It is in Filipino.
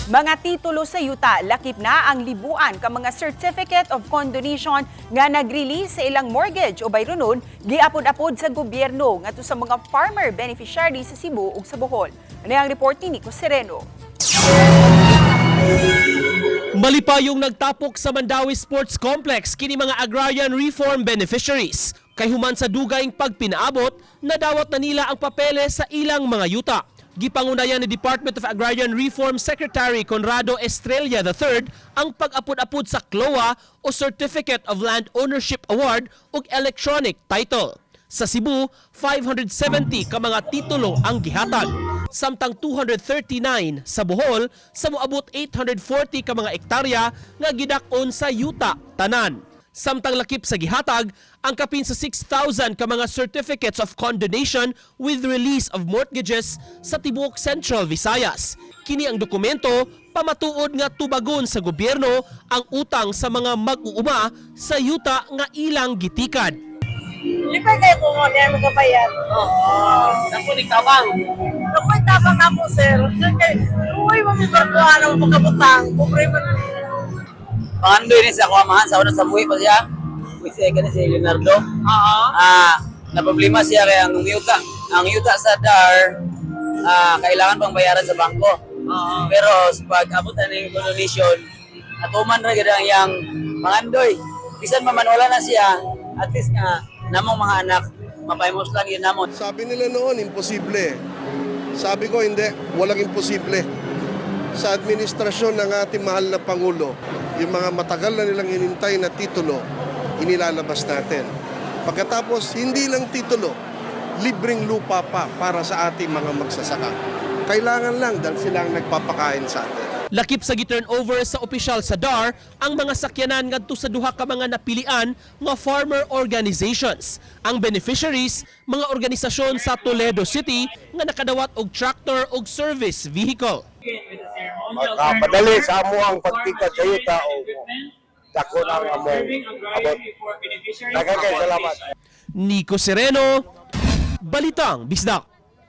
Mga titulo sa yuta, lakip na ang libuan ka mga Certificate of Condonation nga nag-release sa ilang mortgage o bayronon, giapod-apod sa gobyerno ngadto sa mga farmer beneficiaries sa Cebu ug sa Bohol. Ano ang report ni Nico Sereno? Malipayong nagtapok sa Mandawi Sports Complex kini mga agrarian reform beneficiaries. Kay human sa dugaing pagpinaabot, nadawat na nila ang papeles sa ilang mga yuta. Gipangunayan ni Department of Agrarian Reform Secretary Conrado Estrella III ang pag-apod-apod sa CLOA o Certificate of Land Ownership Award ug electronic title. Sa Cebu, 570 ka mga titulo ang gihatag. Samtang 239 sa Bohol, sa moabot 840 ka mga ektarya nga gidak-on sa yuta tanan. Samtang lakip sa gihatag, ang kapin sa 6,000 ka mga certificates of condonation with release of mortgages sa tibuok Central Visayas. Kini ang dokumento pamatuod nga tubagon sa gobyerno ang utang sa mga mag-uuma sa yuta nga ilang gitikad. Lipay kayo kung ano yan magkabayad. Naku, tabang. Naku, tabang na po, sir. Uy, mamibarbuhan ang magkabutang. Kumpre mo. Pangandoy ni sa kuamahan sa una sa buhay pa siya. Kasi kani si Leonardo. Na problema siya kaya ang yuta sa DAR kailangan pang bayaran sa bangko. Pero pag abutan ng donation, atuman ra gid ang yang pangandoy. Bisan mamanwala na siya, at least nga namong mga anak mapahimos lang yun namon. Sabi nila noon, imposible. Sabi ko, hindi, walang imposible. Sa administrasyon ng ating mahal na Pangulo, yung mga matagal na nilang inintay na titulo, inilalabas natin. Pagkatapos, hindi lang titulo, libreng lupa pa para sa ating mga magsasaka. Kailangan lang dahil sila ang nagpapakain sa atin. Lakip sa gi-turnover sa opisyal sa DAR ang mga sakyanan ngadto sa duha ka mga napilian nga farmer organizations. Ang beneficiaries, mga organisasyon sa Toledo City nga nakadawat og tractor ug service vehicle. Makapadali sa amo ang pagtikat sa yuta o dako na ang among abot. Daghang salamat. Nico Sereno, Balitang Bisdak.